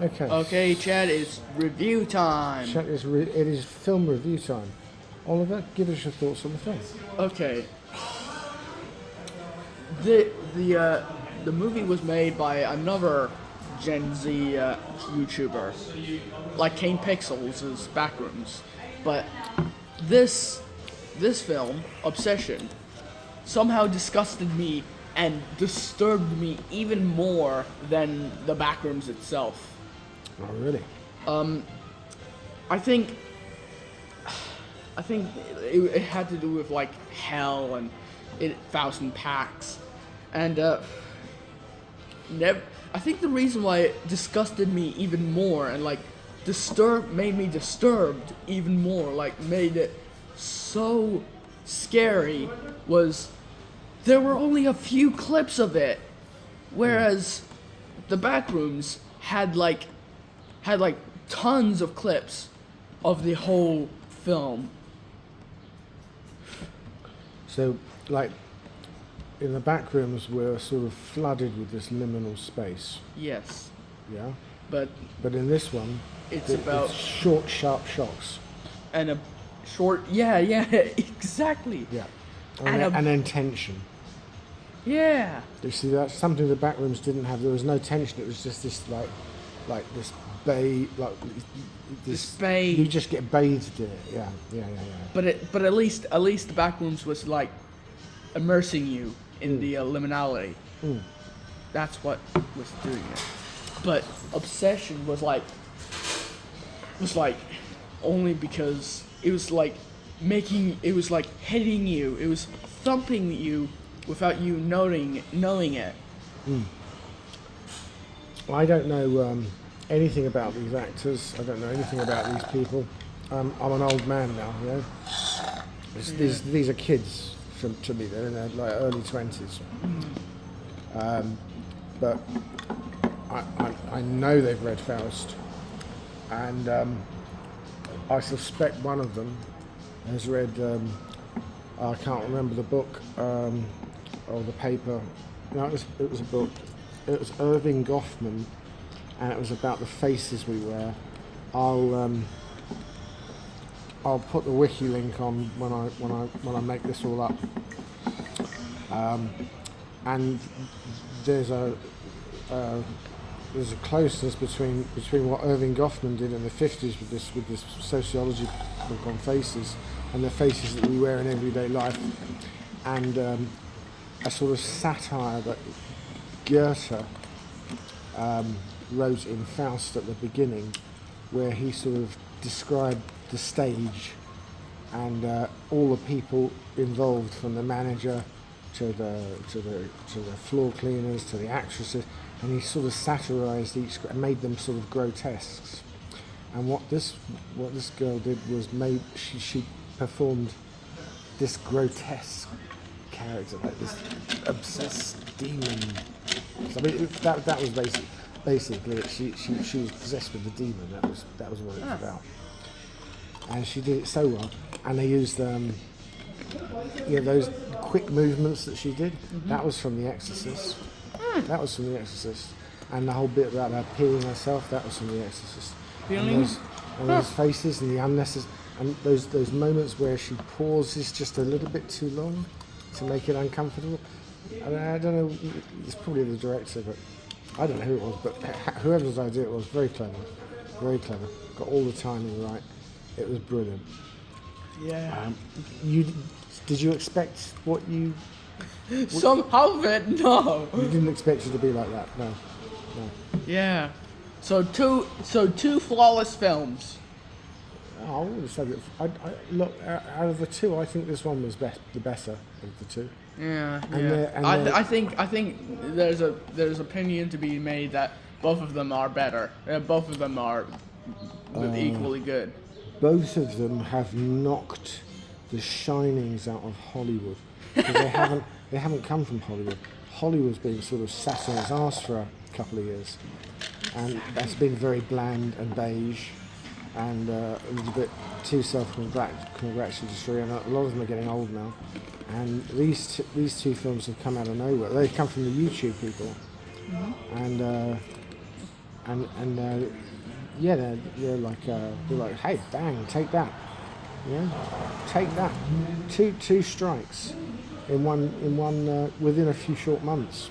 Okay. Okay, Chad, it's review time. It is film review time. Oliver, give us your thoughts on the film. Okay. The movie was made by another Gen Z YouTuber, like Kane Pixels' Backrooms, but this film, Obsession, somehow disgusted me and disturbed me even more than the Backrooms itself. Oh, really? I think it had to do with like hell and Faust and Pax, and I think the reason why it disgusted me even more and like made me disturbed even more, like made it so scary, was there were only a few clips of it, whereas the Backrooms had like tons of clips of the whole film. So, like, in the back rooms, we're sort of flooded with this liminal space. Yes, Yeah? but But in this one, it's about it's short, sharp shocks. and a short. Yeah, exactly. Yeah. And And then tension. Yeah. You see, that's something the back rooms didn't have. There was no tension. It was just this, like this bathe, like this bathe. You just get bathed in it. Yeah. But at least the Backrooms was like immersing you in the liminality. That's what was doing it. But Obsession was like only because it was like hitting you. It was thumping you without you knowing it. I don't know anything about these actors. I don't know anything about these people. I'm an old man now, you know. These are kids to me. They're in their like early 20s. But I know they've read Faust, and I suspect one of them has read. I can't remember the book or the paper. No, it was a book. It was Irving Gofmans, and it was about the faces we wear. I'll put the wiki link on when I make this all up. And there's a closeness between what Irving Gofmans did in the 50s with this sociology book on faces and the faces that we wear in everyday life, and a sort of satire that Goethe wrote in Faust at the beginning, where he sort of described the stage and all the people involved, from the manager to the floor cleaners to the actresses, and he sort of satirized each and made them sort of grotesques. And what this girl did was she performed this grotesque character, like this obsessed demon. So, I mean, that was basically it. She was possessed with the demon. That was what it was about. And she did it so well. And they used those quick movements that she did. Mm-hmm. That was from The Exorcist. That was from The Exorcist. And the whole bit about her peeing herself, that was from The Exorcist. And those faces and the unnecessary, and those moments where she pauses just a little bit too long to make it uncomfortable. I don't know, it's probably the director, but I don't know who it was, but whoever's idea it was, very clever, got all the timing right. It was brilliant. Yeah. Did you expect what you? Some of it, no. You didn't expect it to be like that, no. Yeah. So two flawless films. I wouldn't say that. Look, out of the two, I think this one was the better of the two. Yeah. I think there's opinion to be made that both of them are better. Both of them are equally good. Both of them have knocked the shinings out of Hollywood, because they haven't come from Hollywood. Hollywood's been sort of sat on its arse for a couple of years, and that's been very bland and beige, and a little bit too self-congratulatory, and a lot of them are getting old now. And these two films have come out of nowhere. They've come from the YouTube people, and and yeah, they're like, hey, bang, take that, yeah, take that, two strikes in one within a few short months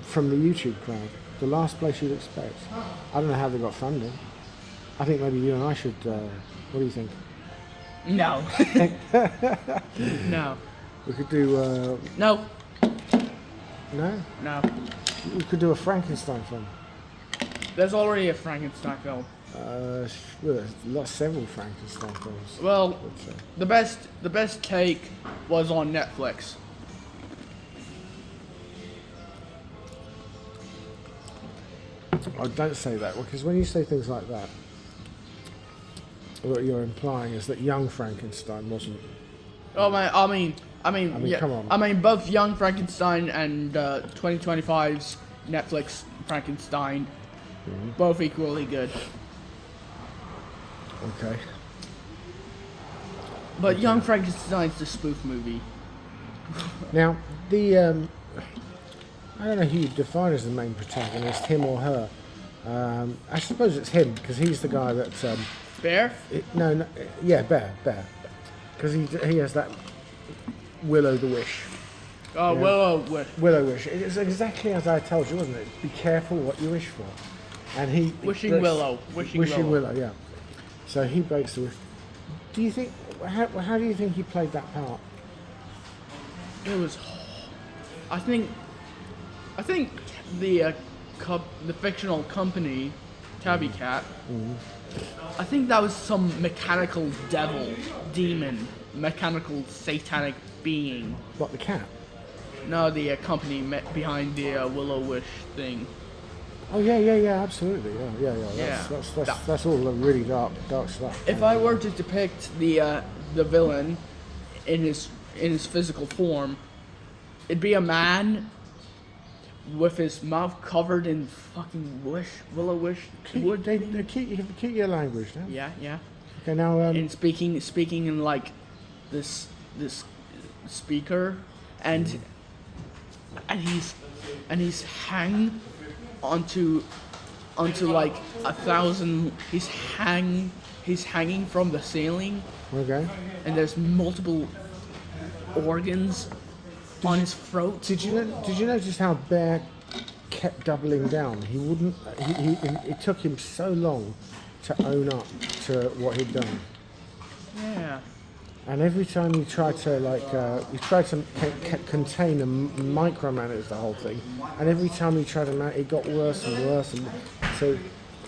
from the YouTube crowd, the last place you'd expect. I don't know how they got funding. I think maybe you and I should. What do you think? No. No. We could do. No. No. No. We could do a Frankenstein film. There's already a Frankenstein film. Well, there's several Frankenstein films. Well, the best take was on Netflix. Oh, don't say that, because when you say things like that, what you're implying is that Young Frankenstein wasn't. Oh man, I mean, yeah, come on. I mean, both Young Frankenstein and 2025's Netflix Frankenstein, both equally good. Okay. But Young Frankenstein's the spoof movie. Now, the I don't know who you define as the main protagonist, him or her. I suppose it's him, because he's the guy that. Bear? No, yeah, Bear. Because he has that Willow the Wish. Oh, yeah. Willow Wish. It's exactly as I told you, wasn't it? Be careful what you wish for. And he Wishing Willow. Wishing Willow, yeah. So he breaks the wish. Do you think? How do you think he played that part? It was. I think the fictional company, Tabby Cat. I think that was some mechanical devil, demon, mechanical satanic being. What, the cat? No, the company behind the Willow Wish thing. Oh yeah, absolutely, yeah. That's all the really dark stuff. If I were to depict the villain in his physical form, it'd be a man with his mouth covered in fucking willow wish wood. Keep your language, no? Yeah. Okay, now. And speaking in like this speaker, and he's hang onto like 1,000. He's hanging from the ceiling. Okay. And there's multiple organs on his throat. Did you notice how Bear kept doubling down? He wouldn't. It took him so long to own up to what he'd done. Yeah. And every time he tried to contain and micromanage the whole thing, and every time he tried to it got worse and worse. And so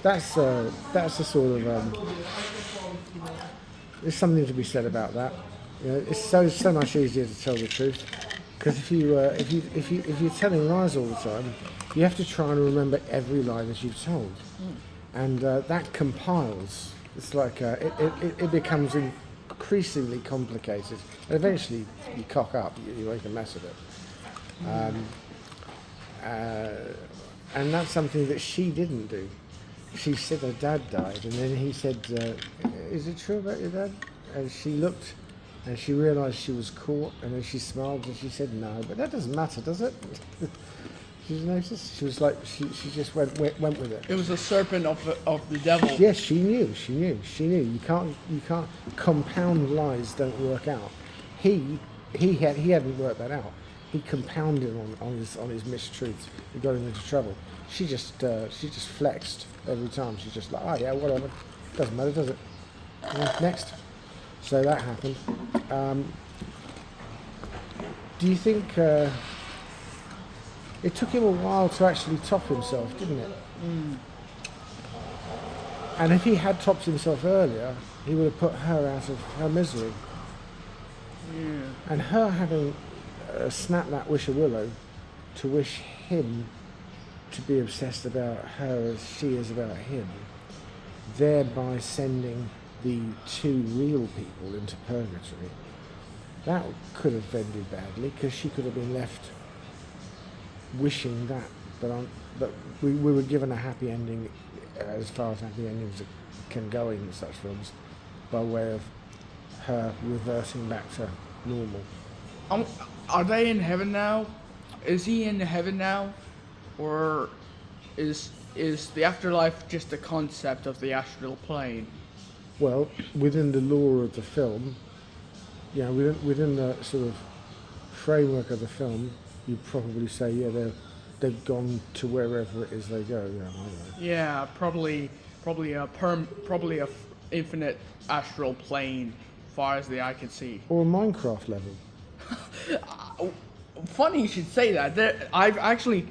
that's a sort of there's something to be said about that. You know, it's so much easier to tell the truth. Because if you're telling lies all the time, you have to try and remember every lie that you've told, and that compiles. It's like it becomes increasingly complicated, and eventually you cock up, you make a mess of it. And that's something that she didn't do. She said her dad died, and then he said, "Is it true about your dad?" And she looked. And she realised she was caught, and then she smiled and she said no, but that doesn't matter, does it? Did you notice? She was like, she just went with it. It was a serpent of the devil. Yes, she knew. You can't compound lies don't work out. He hadn't worked that out. He compounded on his mistruths. He got him into trouble. She just flexed every time. She's just like, oh yeah, whatever. Doesn't matter, does it? Yeah, next. So that happened. Do you think it took him a while to actually top himself, didn't it? And if he had topped himself earlier, he would have put her out of her misery. Yeah. And her having snapped that wish of Willow to wish him to be obsessed about her as she is about him, thereby sending the two real people into purgatory, that could have ended badly, because she could have been left wishing that. But we were given a happy ending, as far as happy endings can go in such films, by way of her reverting back to normal. Are they in heaven now? Is he in heaven now, or is is the afterlife just a concept of the astral plane? Well, within the lore of the film, within the sort of framework of the film, you'd probably say, they've gone to wherever it is they go. Yeah, I know. Yeah, probably a infinite astral plane, far as the eye can see. Or a Minecraft level. Funny you should say that. I've actually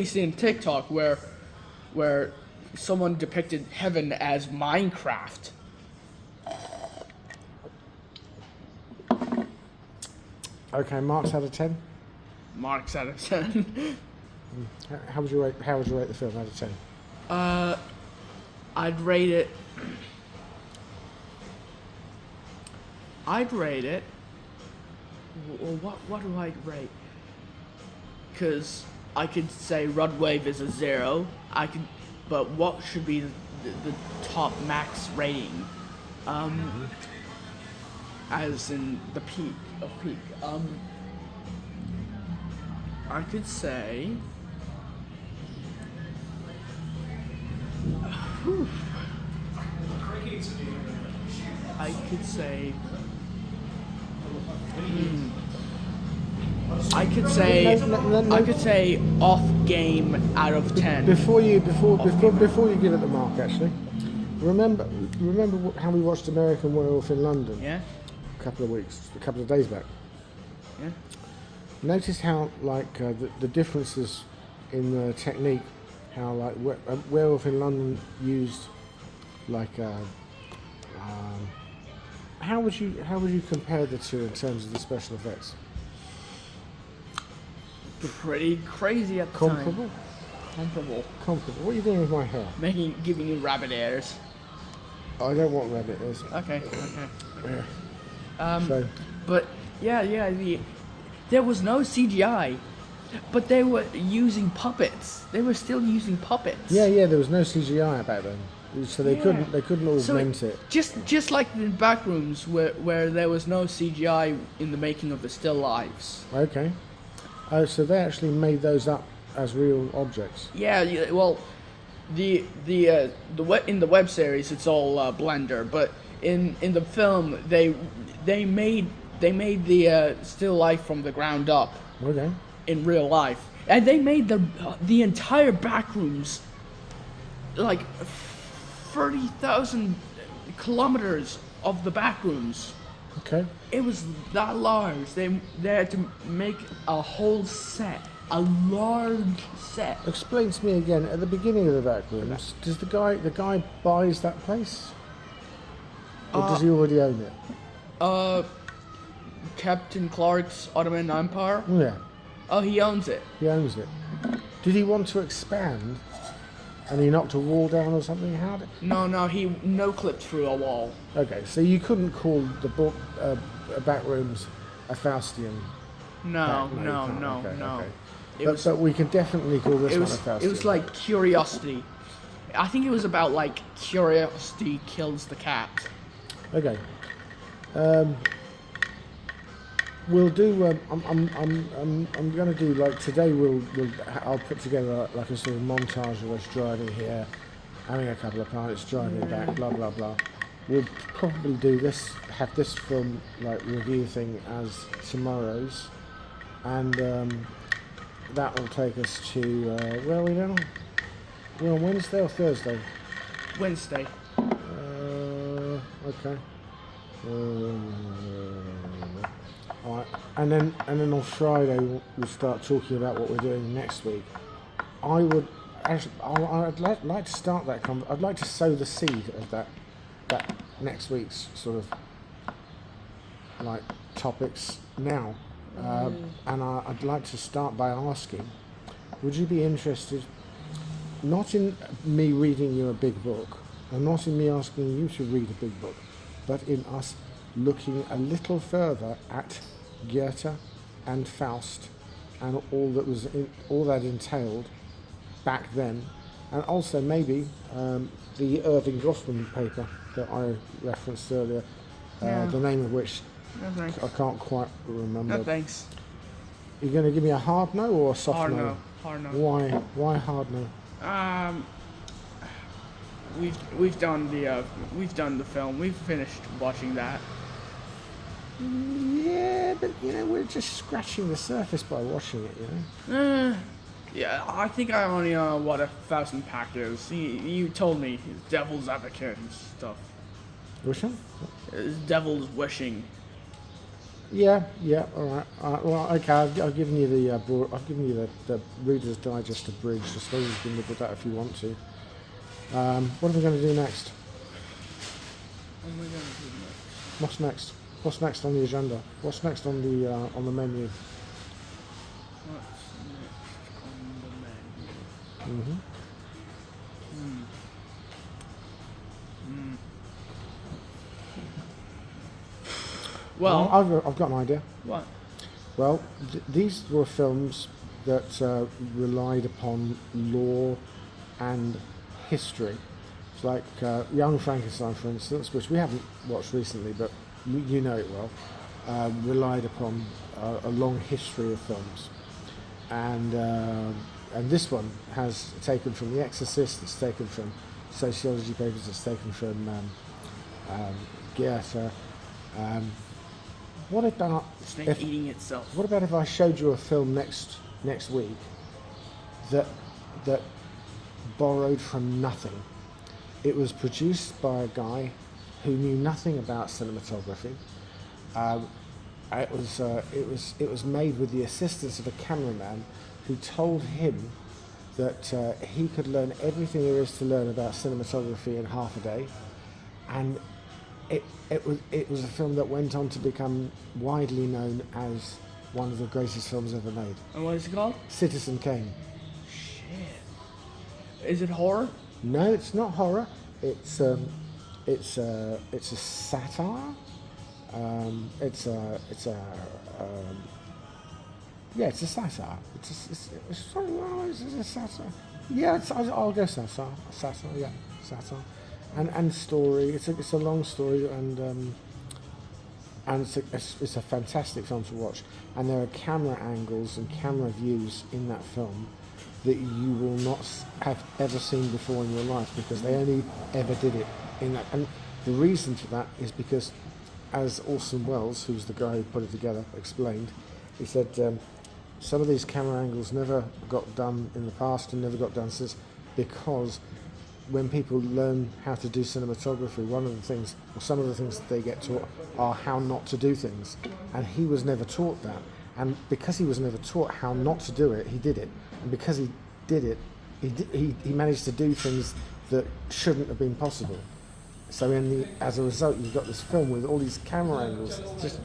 seen TikTok where someone depicted heaven as Minecraft. Okay, marks out of 10. Marks out of 10. How would you rate the film out of 10? I'd rate it. What do I rate? Because I could say Rudwave is a 0. But what should be the top max rating? As in the peak of peak. I could say. I could say. I could say off game out of 10. Before you give it the mark, actually, remember how we watched American Werewolf in London? Yeah. A couple of days back. Yeah. Notice how the differences in the technique, how Werewolf in London used how would you compare the two in terms of the special effects? Pretty crazy at the Comparable? time. Comparable. What are you doing with my hair? Giving you rabbit ears. I don't want rabbit ears. Okay. So. But there was no CGI, but they were using puppets. They were still using puppets. Yeah. There was no CGI back then, so they couldn't augment it. Just like the back rooms where there was no CGI in the making of the still lives. Okay. Oh, so they actually made those up as real objects. Yeah. Well, in the web series it's all Blender, but in the film they made the still life from the ground up. Okay. In real life, and they made the entire back rooms like 30,000 kilometers of the back rooms. Okay. It was that large. They had to make a whole set, a large set. Explain to me again, at the beginning of the back rooms, does the guy buys that place? Or does he already own it? Captain Clark's Ottoman Empire? Yeah. Oh, he owns it. He owns it. Did he want to expand and he knocked a wall down or something? How did... No, he no-clipped through a wall. Okay, so you couldn't call the back rooms a Faustian. No. Okay. But we can definitely call this one a Faustian. It was like curiosity. I think it was about like curiosity kills the cat. Okay. We'll do. I'm going to do like today. I'll put together like a sort of montage of us driving here, having a couple of pints, driving back, blah blah blah. We'll probably do this, have this film like review thing as tomorrow's, and that will take us to where are we now? We're on Wednesday or Thursday? Wednesday. Okay. Alright, and then on Friday we'll start talking about what we're doing next week. I'd like to start that. I'd like to sow the seed of that next week's sort of like topics now, and I'd like to start by asking, would you be interested, not in me reading you a big book, and not in me asking you to read a big book, but in us looking a little further at Goethe and Faust and all that entailed back then, and also maybe the Irving Gofmans paper that I referenced earlier, the name of which I can't quite remember. No thanks. You're going to give me a hard no or a soft Hard no? no. Hard no. Why hard no? Um, we've done the film. We've finished watching that. Yeah, but we're just scratching the surface by watching it. Yeah, I think I only know what a Faust and Pact is. You told me it's Devil's Advocate and stuff. Which one? It's Devil's Wishing. Yeah. All right. Well, okay. I've given you the Reader's Digest abridged. I suppose you can look at that if you want to. What are we going to do next? What am I going to do next? What's next? What's next on the agenda? What's next on the menu? What's next on the menu? Mm-hmm. Well, I've got an idea. what? Well, these were films that relied upon lore and history. It's like Young Frankenstein, for instance, which we haven't watched recently, but you know it well, relied upon a long history of films. And this one has taken from The Exorcist, it's taken from sociology papers, it's taken from Goethe. What about Snake eating itself. What about if I showed you a film next week that borrowed from nothing? It was produced by a guy who knew nothing about cinematography. It was made with the assistance of a cameraman who told him that he could learn everything there is to learn about cinematography in half a day, and it was a film that went on to become widely known as one of the greatest films ever made. And what is it called? Citizen Kane. Shit. Is it horror? No, it's not horror. It's a satire. It's a satire. It's a satire. Yeah, I'll go satire. Satire, yeah, satire. And story. It's a long story, and it's a fantastic film to watch. And there are camera angles and camera views in that film that you will not have ever seen before in your life, because they only ever did it in that. And the reason for that is because, as Orson Welles, who's the guy who put it together, explained, he said some of these camera angles never got done in the past and never got done since, because when people learn how to do cinematography, one of the things, or some of the things that they get taught, are how not to do things. And he was never taught that. And because he was never taught how not to do it, he did it. And because he did it, he managed to do things that shouldn't have been possible. So as a result, you've got this film with all these camera angles, just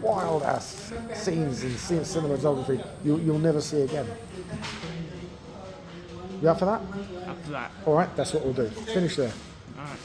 wild ass scenes and cinematography you'll never see again. You up for that? Up to that. All right, that's what we'll do. Finish there. All right.